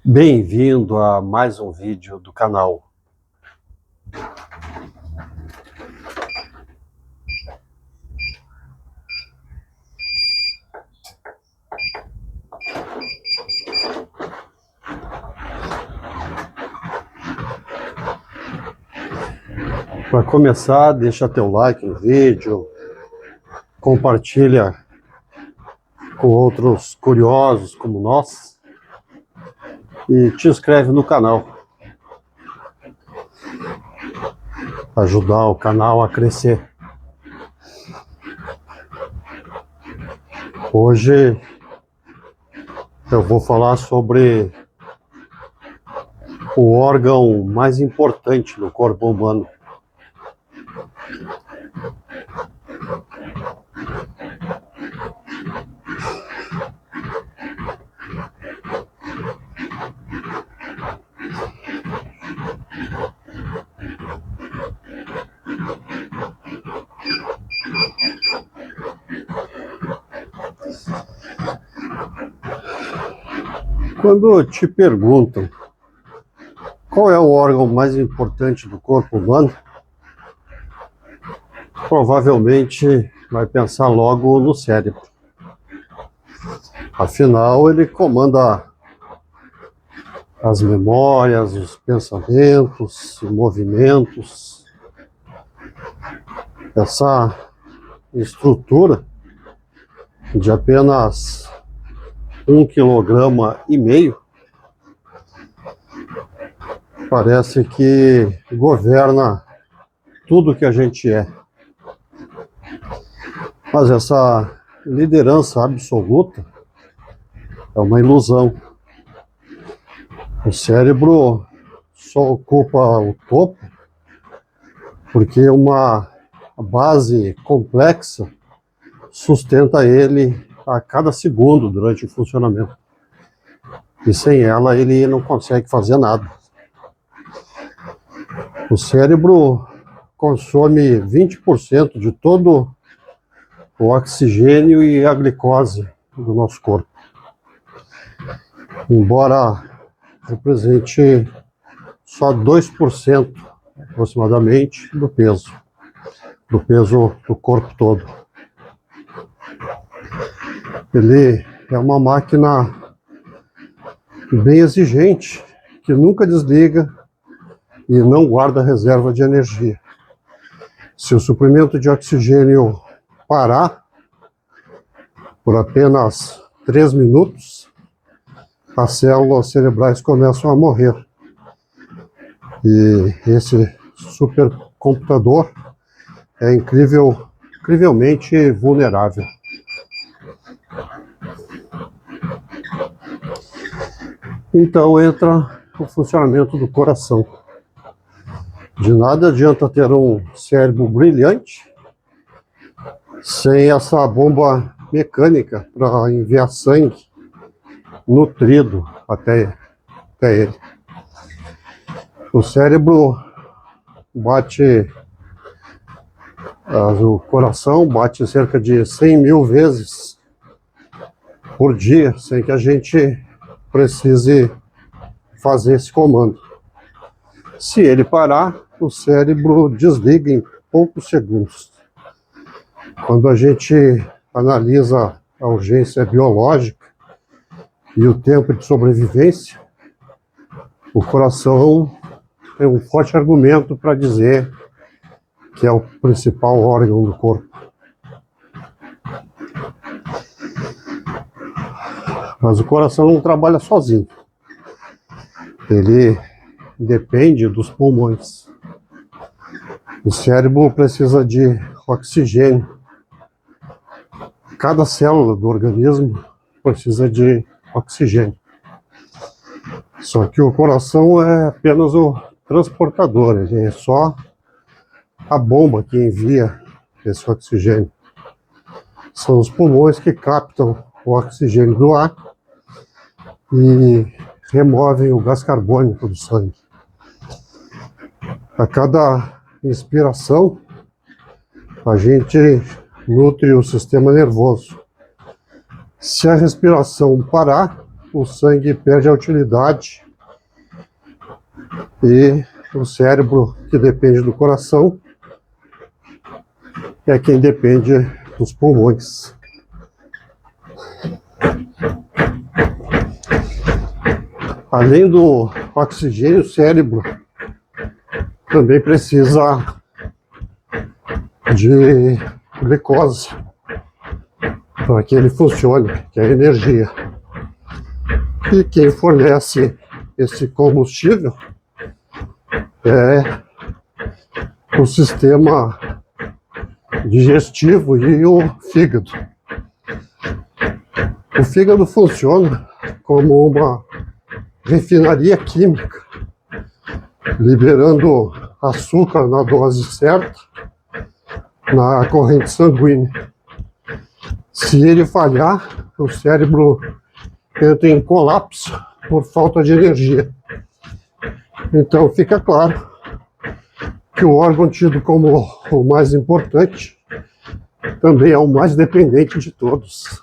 Bem-vindo a mais um vídeo do canal. Para começar, deixa teu like no vídeo, compartilha com outros curiosos como nós e te inscreve no canal. Ajudar o canal a crescer. Hoje eu vou falar sobre o órgão mais importante no corpo humano. Quando te perguntam qual é o órgão mais importante do corpo humano, provavelmente vai pensar logo no cérebro. Afinal, ele comanda as memórias, os pensamentos e movimentos. Essa estrutura de apenas 1,5 kg parece que governa tudo que a gente é. Mas essa liderança absoluta é uma ilusão. O cérebro só ocupa o topo porque uma base complexa sustenta ele a cada segundo durante o funcionamento. E sem ela ele não consegue fazer nada. O cérebro consome 20% de todo o oxigênio e a glicose do nosso corpo. Embora represente só 2% aproximadamente do peso do corpo todo. Ele é uma máquina bem exigente, que nunca desliga e não guarda reserva de energia. Se o suprimento de oxigênio parar por apenas 3 minutos, as células cerebrais começam a morrer. E esse supercomputador é incrivelmente vulnerável. Então entra o funcionamento do coração. De nada adianta ter um cérebro brilhante sem essa bomba mecânica para enviar sangue nutrido até ele. O cérebro o coração bate cerca de 100 mil vezes por dia, sem que a gente precise fazer esse comando. Se ele parar, o cérebro desliga em poucos segundos. Quando a gente analisa a urgência biológica e o tempo de sobrevivência, o coração tem um forte argumento para dizer que é o principal órgão do corpo. Mas o coração não trabalha sozinho. Ele depende dos pulmões. O cérebro precisa de oxigênio. Cada célula do organismo precisa de oxigênio. Só que o coração é apenas o transportador, ele é só a bomba que envia esse oxigênio. São os pulmões que captam o oxigênio do ar e removem o gás carbônico do sangue. A cada inspiração, a gente nutre o sistema nervoso. Se a respiração parar, o sangue perde a utilidade e o cérebro, que depende do coração, é quem depende dos pulmões. Além do oxigênio, o cérebro também precisa de glicose para que ele funcione, que é a energia. E quem fornece esse combustível é o sistema digestivo e o fígado. O fígado funciona como uma refinaria química, liberando açúcar na dose certa na corrente sanguínea. Se ele falhar, o cérebro entra em colapso por falta de energia. Então fica claro que o órgão tido como o mais importante também é o mais dependente de todos.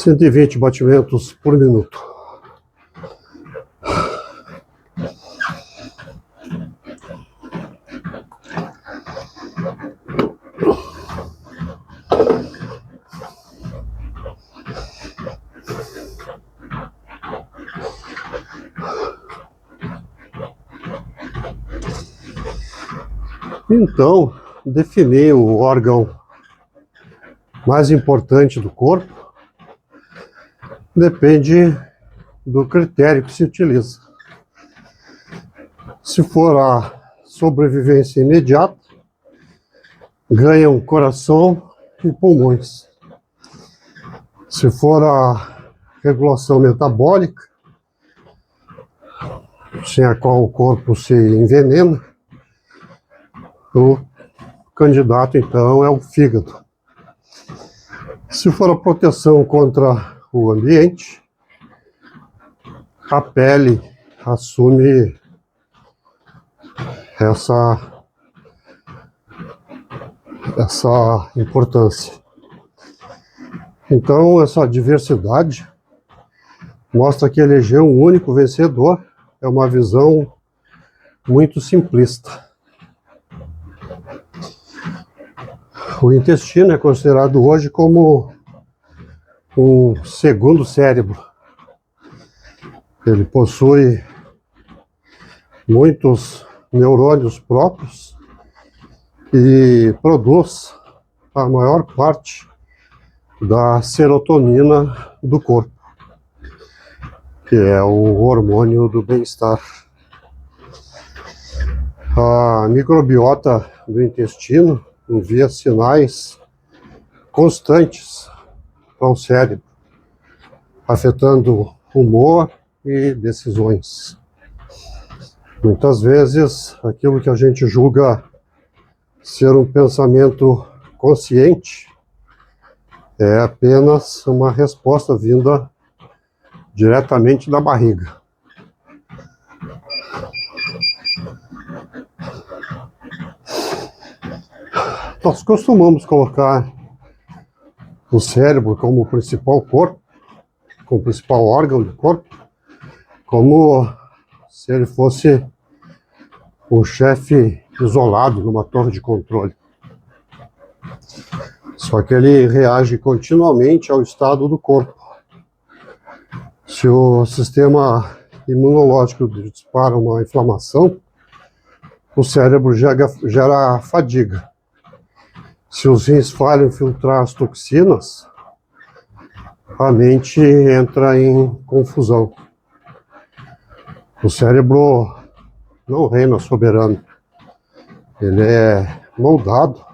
Cento e 120 batimentos por minuto. Então, definir o órgão mais importante do corpo depende do critério que se utiliza. Se for a sobrevivência imediata, ganham coração e pulmões. Se for a regulação metabólica, sem a qual o corpo se envenena, o candidato então é o fígado. Se for a proteção contra o ambiente, a pele assume essa importância. Então, essa diversidade mostra que eleger um único vencedor é uma visão muito simplista. O intestino é considerado hoje como um segundo cérebro. Ele possui muitos neurônios próprios e produz a maior parte da serotonina do corpo, que é o hormônio do bem-estar. A microbiota do intestino envia sinais constantes para o cérebro, afetando humor e decisões. Muitas vezes, aquilo que a gente julga ser um pensamento consciente é apenas uma resposta vinda diretamente da barriga. Nós costumamos colocar o cérebro como o principal corpo, como o principal órgão do corpo, como se ele fosse um chefe isolado numa torre de controle. Só que ele reage continuamente ao estado do corpo. Se o sistema imunológico dispara uma inflamação, o cérebro gera fadiga. Se os rins falham em filtrar as toxinas, a mente entra em confusão. O cérebro não reina soberano. Ele é moldado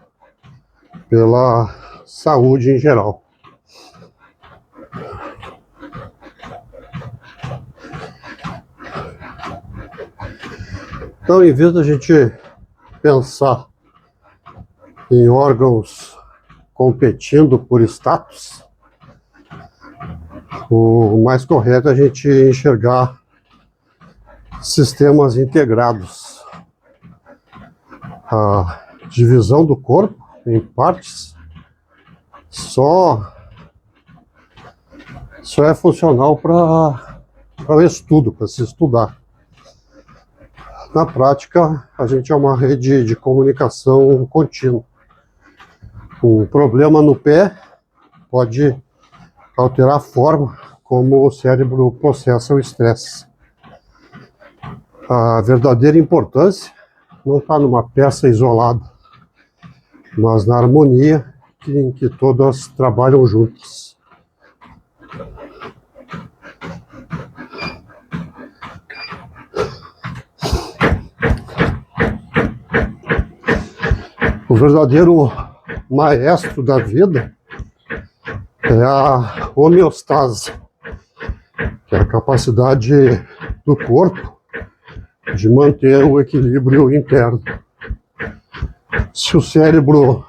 pela saúde em geral. Então, em vez da gente pensar em órgãos competindo por status, o mais correto é a gente enxergar sistemas integrados. A divisão do corpo em partes só é funcional para o estudo, para se estudar. Na prática, a gente é uma rede de comunicação contínua. Um problema no pé pode alterar a forma como o cérebro processa o estresse. A verdadeira importância não está numa peça isolada, mas na harmonia em que todas trabalham juntas. O verdadeiro maestro da vida é a homeostase, que é a capacidade do corpo de manter o equilíbrio interno. Se o cérebro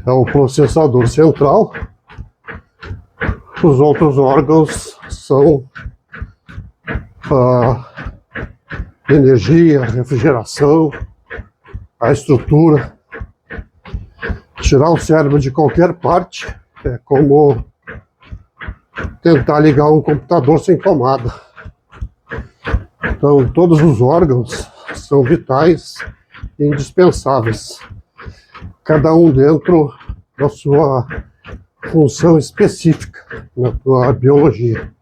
é o processador central, os outros órgãos são a energia, a refrigeração, a estrutura. Tirar o cérebro de qualquer parte é como tentar ligar um computador sem tomada. Então, todos os órgãos são vitais e indispensáveis, cada um dentro da sua função específica na sua biologia.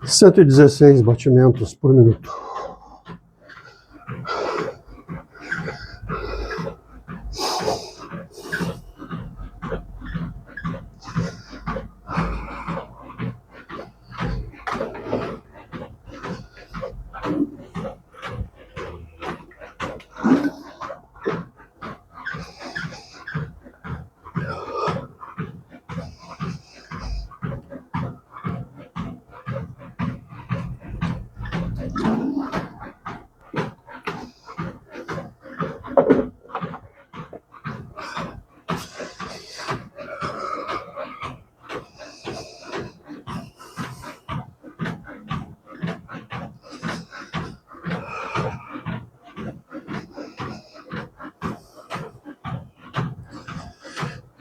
Cento e 116 batimentos por minuto.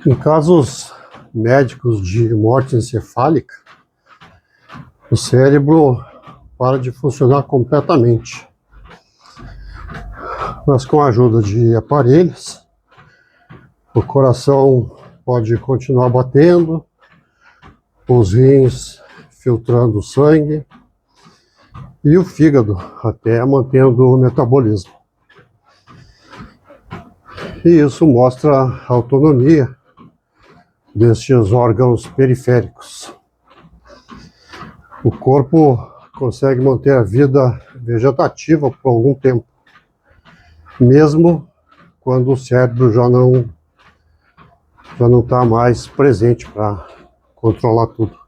Em casos médicos de morte encefálica, o cérebro para de funcionar completamente. Mas com a ajuda de aparelhos, o coração pode continuar batendo, os rins filtrando sangue e o fígado até mantendo o metabolismo. E isso mostra a autonomia destes órgãos periféricos. O corpo consegue manter a vida vegetativa por algum tempo, mesmo quando o cérebro já não está mais presente para controlar tudo.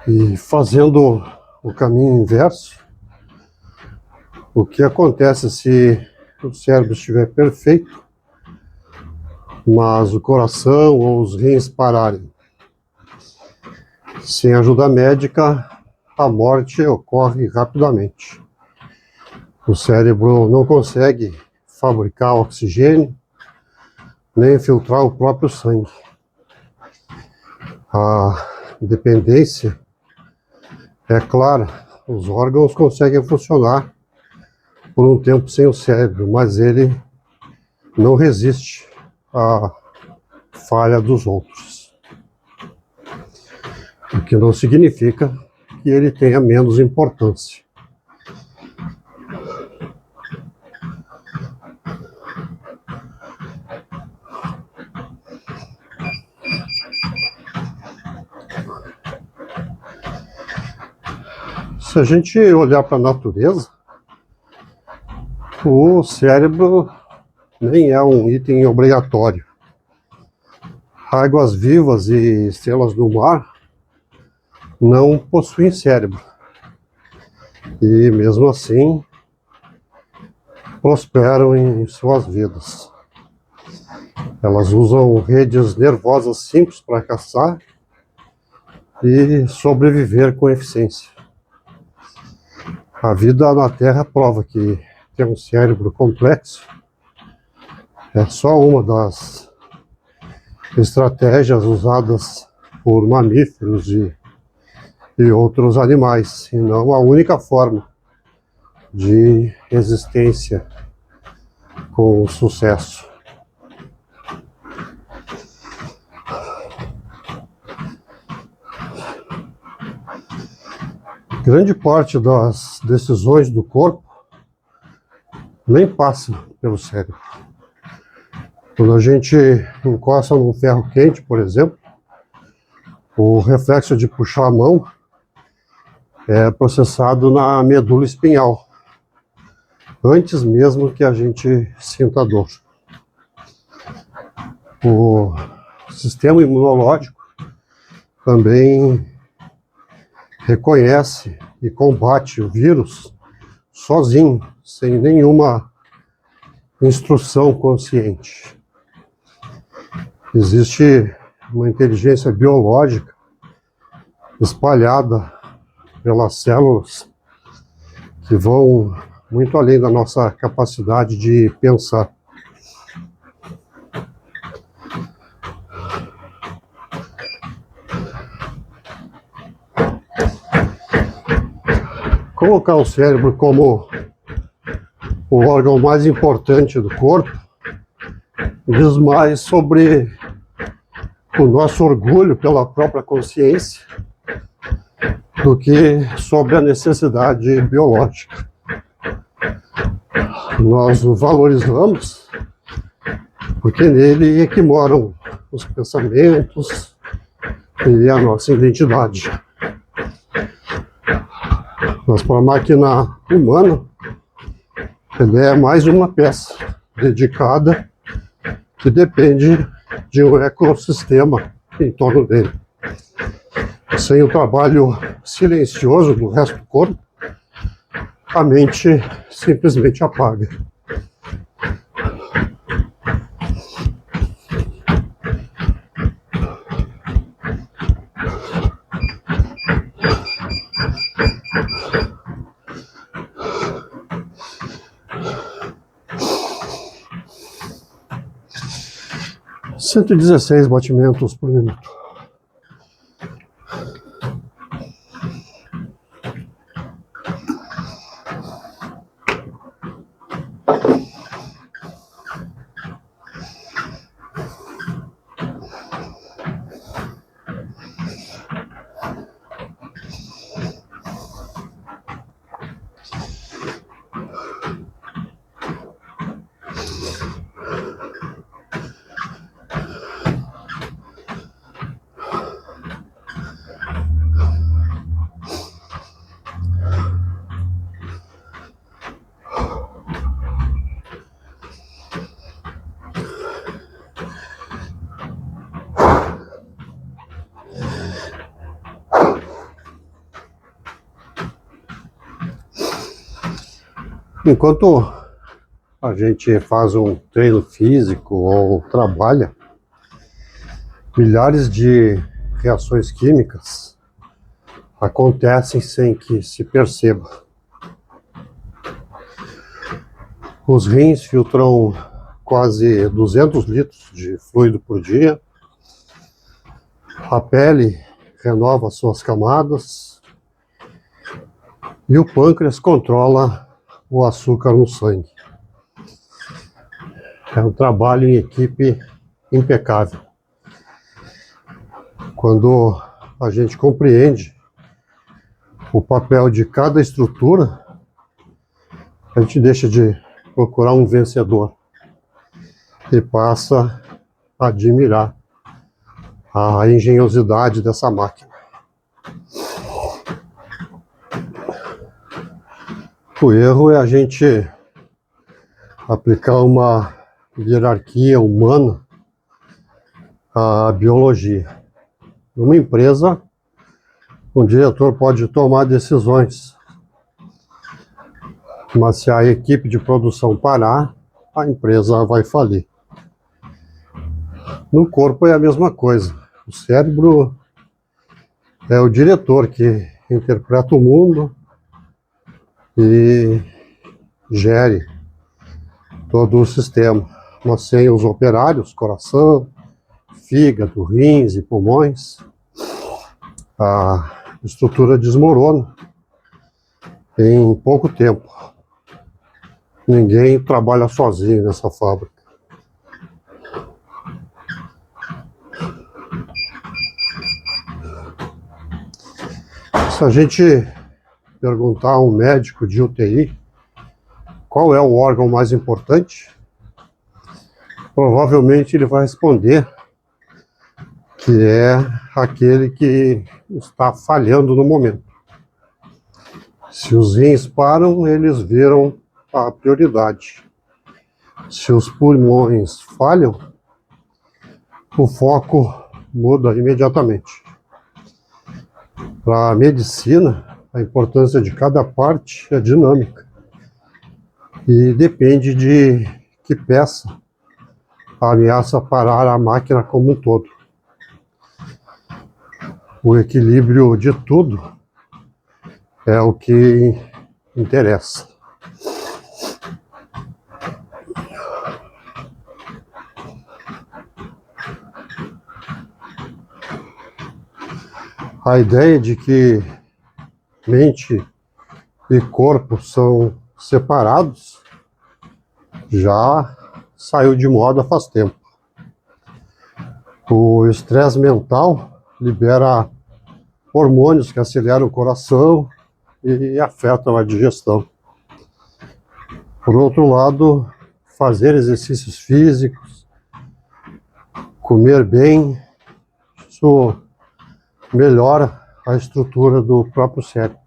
E fazendo o caminho inverso, o que acontece se o cérebro estiver perfeito, mas o coração ou os rins pararem? Sem ajuda médica, a morte ocorre rapidamente. O cérebro não consegue fabricar oxigênio, nem filtrar o próprio sangue. A dependência é clara, os órgãos conseguem funcionar por um tempo sem o cérebro, mas ele não resiste à falha dos outros. O que não significa que ele tenha menos importância. Se a gente olhar para a natureza, o cérebro nem é um item obrigatório. Águas vivas e estrelas do mar não possuem cérebro. E mesmo assim, prosperam em suas vidas. Elas usam redes nervosas simples para caçar e sobreviver com eficiência. A vida na Terra prova que ter um cérebro complexo é só uma das estratégias usadas por mamíferos e outros animais, e não a única forma de existência com sucesso. Grande parte das decisões do corpo nem passa pelo cérebro. Quando a gente encosta num ferro quente, por exemplo, o reflexo de puxar a mão é processado na medula espinhal, antes mesmo que a gente sinta dor. O sistema imunológico também reconhece e combate o vírus sozinho, sem nenhuma instrução consciente. Existe uma inteligência biológica espalhada pelas células que vão muito além da nossa capacidade de pensar. Colocar o cérebro como o órgão mais importante do corpo diz mais sobre o nosso orgulho pela própria consciência do que sobre a necessidade biológica. Nós o valorizamos porque nele é que moram os pensamentos e a nossa identidade. Mas para a máquina humana, ele é mais uma peça dedicada que depende de um ecossistema em torno dele. Sem o trabalho silencioso do resto do corpo, a mente simplesmente apaga. Cento e 116 batimentos por minuto. Enquanto a gente faz um treino físico ou trabalha, milhares de reações químicas acontecem sem que se perceba. Os rins filtram quase 200 litros de fluido por dia. A pele renova suas camadas. E o pâncreas controla o açúcar no sangue. É um trabalho em equipe impecável. Quando a gente compreende o papel de cada estrutura, a gente deixa de procurar um vencedor e passa a admirar a engenhosidade dessa máquina. O erro é a gente aplicar uma hierarquia humana à biologia. Numa empresa, um diretor pode tomar decisões, mas se a equipe de produção parar, a empresa vai falir. No corpo é a mesma coisa. O cérebro é o diretor que interpreta o mundo e gere todo o sistema. Mas sem os operários, coração, fígado, rins e pulmões, a estrutura desmorona em pouco tempo. Ninguém trabalha sozinho nessa fábrica. Se a gente perguntar a um médico de UTI qual é o órgão mais importante, provavelmente ele vai responder que é aquele que está falhando no momento. Se os rins param, eles viram a prioridade. Se os pulmões falham, o foco muda imediatamente. Para a medicina, a importância de cada parte é dinâmica e depende de que peça ameaça parar a máquina como um todo. O equilíbrio de tudo é o que interessa. A ideia de que mente e corpo são separados já saiu de moda faz tempo. O estresse mental libera hormônios que aceleram o coração e afetam a digestão. Por outro lado, fazer exercícios físicos, comer bem, isso melhora a estrutura do próprio cérebro.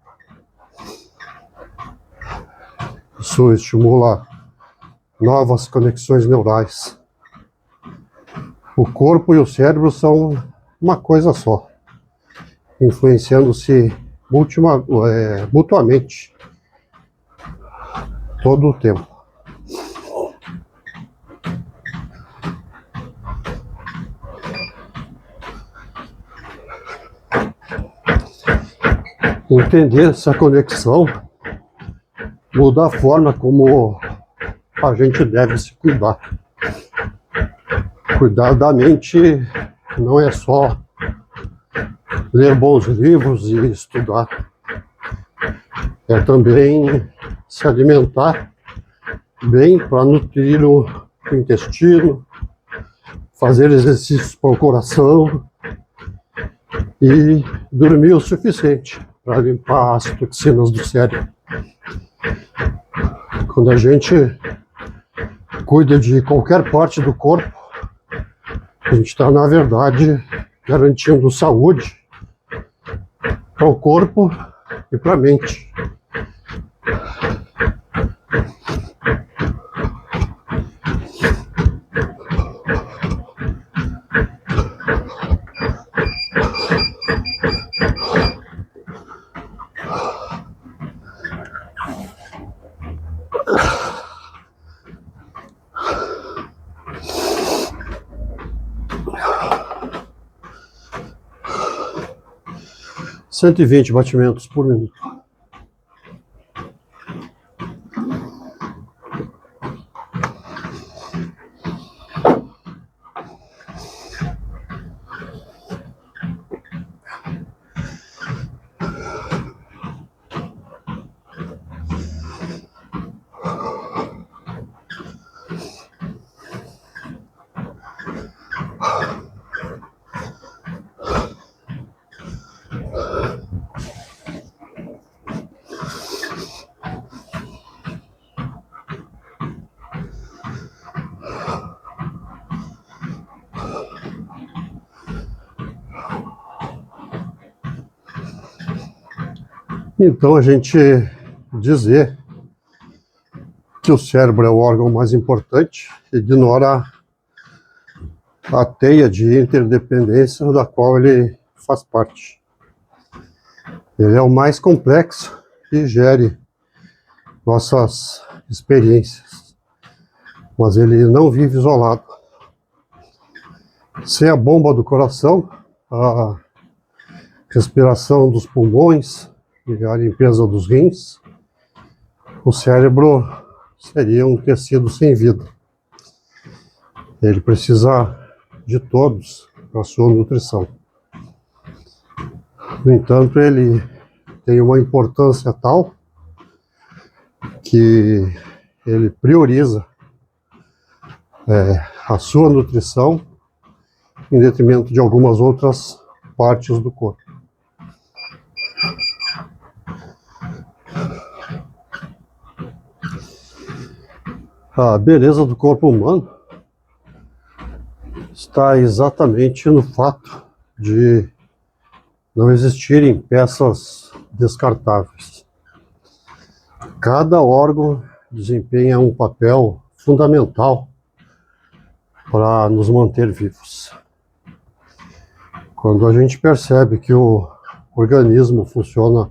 Isso estimula novas conexões neurais. O corpo e o cérebro são uma coisa só, influenciando-se mutuamente todo o tempo. Entender essa conexão muda a forma como a gente deve se cuidar. Cuidar da mente não é só ler bons livros e estudar. É também se alimentar bem para nutrir o intestino, fazer exercícios para o coração e dormir o suficiente para limpar as toxinas do cérebro. Quando a gente cuida de qualquer parte do corpo, a gente está, na verdade, garantindo saúde para o corpo e para a mente. Cento e 120 batimentos por minuto. Então a gente dizer que o cérebro é o órgão mais importante, ignora a teia de interdependência da qual ele faz parte. Ele é o mais complexo e gere nossas experiências, mas ele não vive isolado. Sem a bomba do coração, a respiração dos pulmões e a limpeza dos rins, o cérebro seria um tecido sem vida. Ele precisa de todos para a sua nutrição. No entanto, ele tem uma importância tal que ele prioriza a sua nutrição em detrimento de algumas outras partes do corpo. A beleza do corpo humano está exatamente no fato de não existirem peças descartáveis. Cada órgão desempenha um papel fundamental para nos manter vivos. Quando a gente percebe que o organismo funciona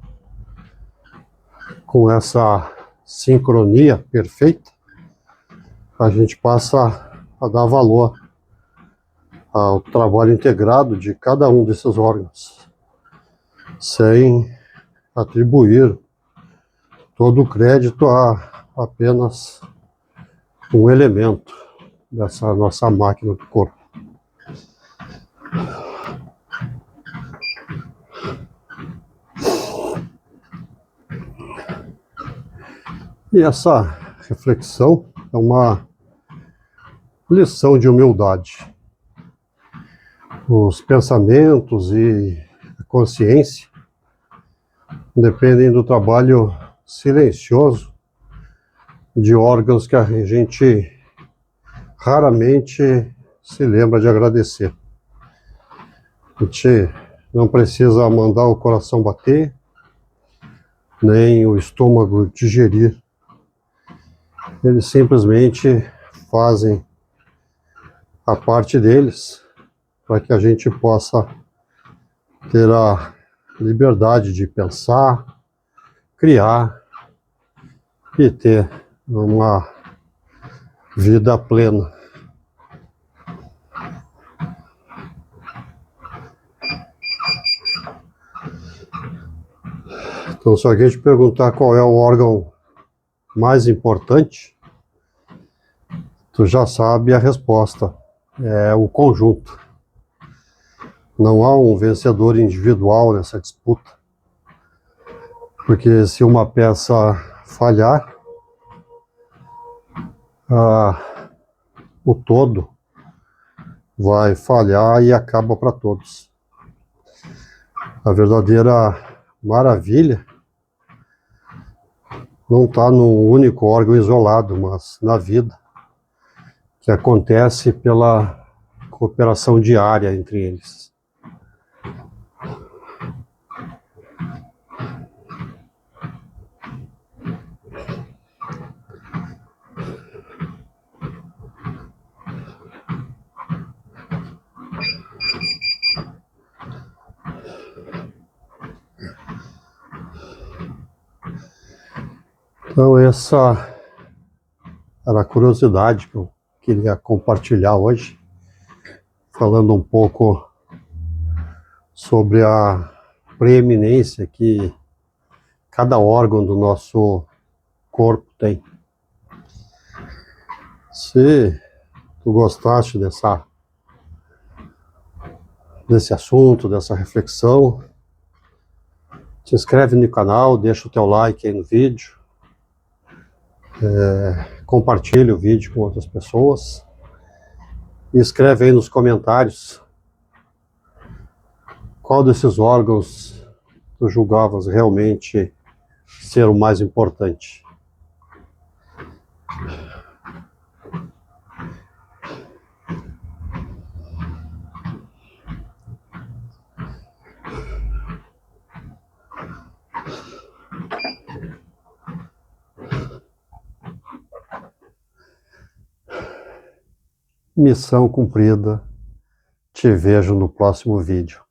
com essa sincronia perfeita, a gente passa a dar valor ao trabalho integrado de cada um desses órgãos, sem atribuir todo o crédito a apenas um elemento dessa nossa máquina do corpo. E essa reflexão é uma lição de humildade. Os pensamentos e a consciência dependem do trabalho silencioso de órgãos que a gente raramente se lembra de agradecer. A gente não precisa mandar o coração bater, nem o estômago digerir. Eles simplesmente fazem a parte deles para que a gente possa ter a liberdade de pensar, criar e ter uma vida plena. Então, se alguém te perguntar qual é o órgão mais importante, tu já sabe a resposta. É o conjunto. Não há um vencedor individual nessa disputa. Porque se uma peça falhar, o todo vai falhar e acaba para todos. A verdadeira maravilha não está num único órgão isolado, mas na vida, que acontece pela cooperação diária entre eles. Então, essa era a curiosidade que eu queria compartilhar hoje, falando um pouco sobre a preeminência que cada órgão do nosso corpo tem. Se tu gostaste desse assunto, dessa reflexão, se inscreve no canal, deixa o teu like aí no vídeo, compartilha o vídeo com outras pessoas e escreve aí nos comentários qual desses órgãos tu julgavas realmente ser o mais importante. Missão cumprida. Te vejo no próximo vídeo.